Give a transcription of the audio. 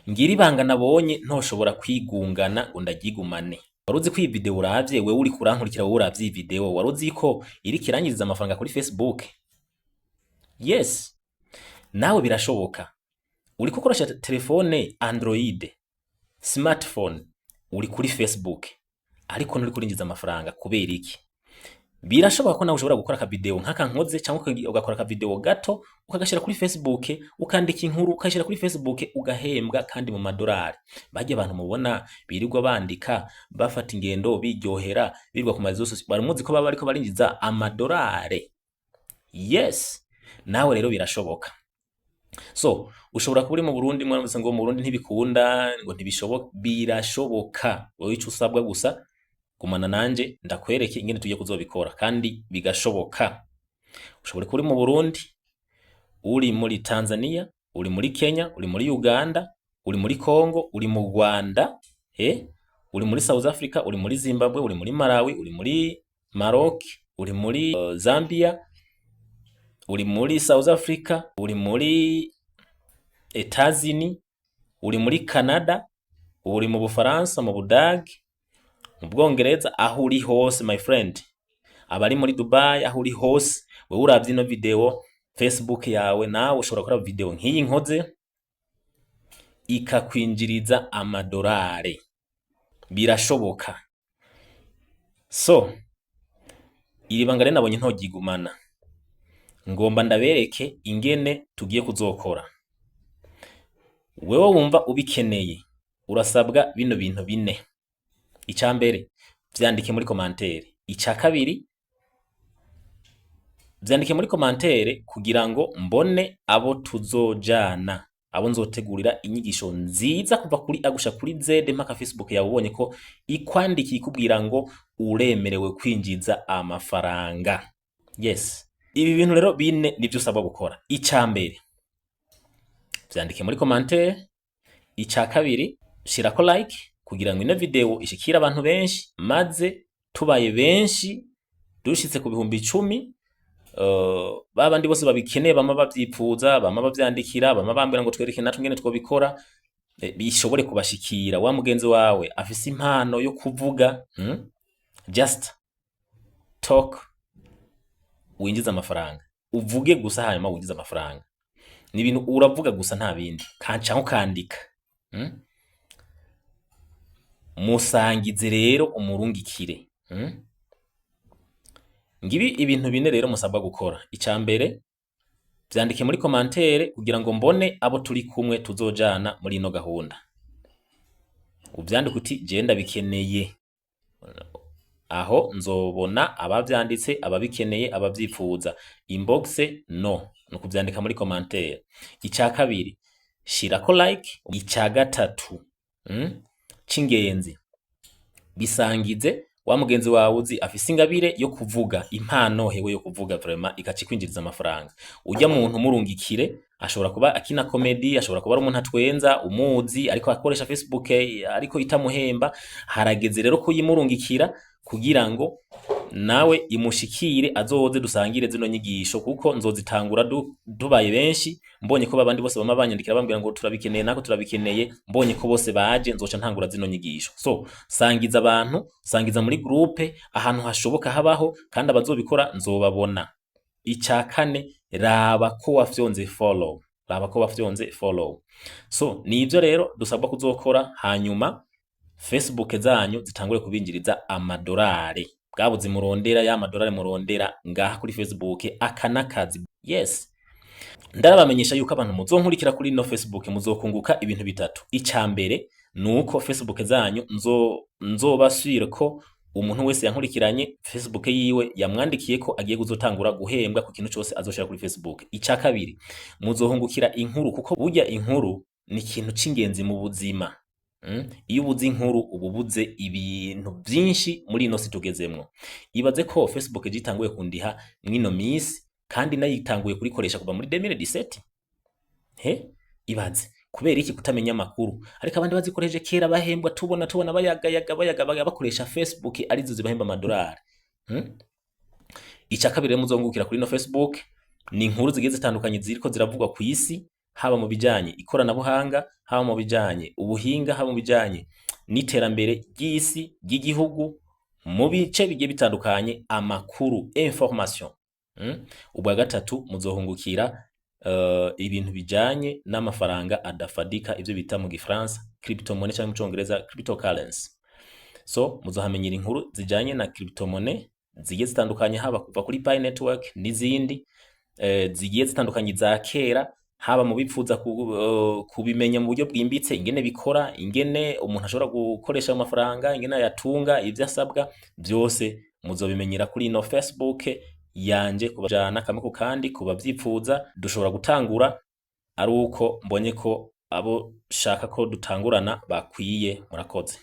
ngira ibanga nabonye ntoshobora kwigungana ngo ndaryigumane. Waruzi ko iyi video uravye wewe uri kurankurikira wowe uravye iyi video waruzi ko iri kirangiriza amafaranga kuri Facebook? Yes. Nawe birashoboka. Uri gukoresha telefone Android, smartphone, uri kuri Facebook, ariko nturi kurinjiza amafaranga kubera iki? Birashoboka ko nawe ushobora gukora ka video nk'aka nkoze cyangwa ugakora ka video gato ukagashira kuri Facebook, ukandika inkuru ukashira kuri Facebook ugahembwa kandi mu madolari. Bajye abantu mubona birirwa bandika bafata ingendo biryohera birirwa ku mazi yose baramuzi ko baba ariko barinjiza amadolari. Yes. Nawe rero birashoboka. So, ushobora kuba uri mu Burundi mwaramutse ngo mu Burundi ntibikunda ngo ntibishoboka, birashoboka. Wowe ico usabwa gusa gumana nanje ndakwereke ingene tugiye kuzobikora kandi bigashoboka. Ushobora kuba uri mu Burundi, uri muri Tanzania, uri muri Kenya, uri muri Uganda, uri muri Congo, uri mu Rwanda, uri muri South Africa, uri muri Zimbabwe, uri muri Malawi, uri muri Maroc, uri muri Zambia, uri muri South Africa, uri muri Etazini, uri muri Canada, uri mu Bufaransa, mu Budage, mu Bwongereza, aho uri hose my friend. Abari muri Dubai, aho uri hose, wewe uravye ino video Facebook yawe nawe ushobora gukora video nk'iyi nkoze ikakwinjiriza amadolari. Birashoboka. So, iri banga rero nabonye ntogigumana. Ngomba ndabereke ingene tugiye kuzokora. Wewe wumva ubikeneye urasabwa bino bintu bine. Icya mbere vyandike muri commentaire. Icya kabiri vyandike muri commentaire kugira ngo mbone abo tuzojana, abo nzotegurira inyigisho nziza kuva kuri A gusha kuri Z mpaka Facebook yawe ubonye ko ikwandiki ikubwira ngo uremerewe kwinjiza amafaranga. Yes. Ibi bintu rero bine nivyo usabwa gukora. Icya mbere vyandike muri commentaire. Icya kabiri shirako like kugira ngo ino video ishikira abantu benshi, maze tubaye benshi dushitse ku bihumbi 10, babandi bose babikeneye bama bavyipfuza, bama bavyandikira, bama bambwira ngo twereke natwe ngene twobikora, bishobore kubashikira. Wa mugenzi wawe afise impano yo kuvuga, just talk, winjiza amafaranga. Uvuge gusa hanyuma winjiza amafaranga. Ni ibintu uravuga gusa nta bindi. Kanca ukandika. Musangize rero umurungikire. Ngibi ibintu bine rero musabwa gukora. Icya mbere vyandike muri commentaire kugira ngo mbone abo turi kumwe tuzojana muri ino gahunda. Uvyandike uti je ndabikeneye. Aho nzobona abavyanditse, ababikeneye, abavyipfuza. Inbox no, nukuvyandika muri commentaire. Icya kabiri shirako like. Icya gatatu cingenzi bisangize wa mugenzi wawe uzi afise ingabire yo kuvuga, impano hewe yo kuvuga vraiment ikacikwinjiriza amafaranga. Ujya muntu murungikire, ashobora kuba akina comedy, ashobora kuba ari umuntu atwenza umuzi ariko akoresha Facebook ariko itamuhemba. Harageze rero kuyimurungikira kugira ngo nawe imushikire azoze dusangire zino nyigisho, kuko nzozitangura dubaye benshi. Mbonye ko babandi bose bama banyandikira bambwira ngo turabikeneye nako turabikeneye, mbonye ko bose baje nzoca ntangura zino nyigisho. So sangiza abantu, sangiza muri groupe ahantu hashoboka habaho, kandi abazobikora nzobabona. Icya kane raba ko wafyonze follow, raba ko wafyonze follow. So ni ivyo rero dusabwa kuzokora, hanyuma Facebook zanyu zitangure kubinjiriza amadolari. Bwabuze murondera ya madolari murondera ngaha kuri Facebook akanakazi. Yes. Ndarabamenyesha yuko abantu muzonkurikira kuri no Facebook muzokunguka ibintu bitatu. Icya mbere nuko Facebook zanyu nzobaswire ko umuntu wese yankurikiranye Facebook yiwe yamwandikiye ko agiye kuzotangura guhembwa ku kintu cyose azoshira kuri Facebook. Icya kabiri muzohungukira inkuru, kuko burya inkuru ni ikintu cingenzi mu buzima. Iyo ubuze inkuru ububuze ibintu byinshi muri ino si tugezemwo. Ibaze ko Facebook gitanguye kundiha mwino minsi kandi nayitanguye kurikoresha kuva muri 2017. Ibaze kubera iki kutamenya makuru, ariko abandi bazikoresheje kera bahembwa, tubona bayagayaga bakoresha Facebook arizo zibahemba amadolari. Icya kabiri muzongukira kuri no Facebook ni inkuru zigiye zitandukanye ziriko ziravugwa ku isi, haba mu bijanye ikoranabuhanga, haba mu bijanye ubuhinga, haba mu bijanye n'iterambere ry'isi ry'igihugu, mu bice bigiye bitandukanye, amakuru information. Ubwa gatatu muzohungukira ibintu bijanye n'amafaranga adafadika, ivyo bita mu gifaransa cryptomone cyangwa mu congereza cryptocurrency. So muzohamenyera inkuru zijanye na cryptomone zigiye zitandukanye, haba kuva kuri Pi network n'izindi zigiye zitandukanye za kera, haba mu bipfuza kubimenya mu buryo bwimbitse, ingene bikora, ingene umuntu ashobora gukoresha amafaranga, ingene ayatunga, ivyo asabwa byose muzobimenyera kuri ino Facebook yanje, kubajana kamwe ku kandi kubavyipfuza. Dushobora gutangura ari uko mbonye ko abo shaka ko dutangurana bakwiye. Murakoze.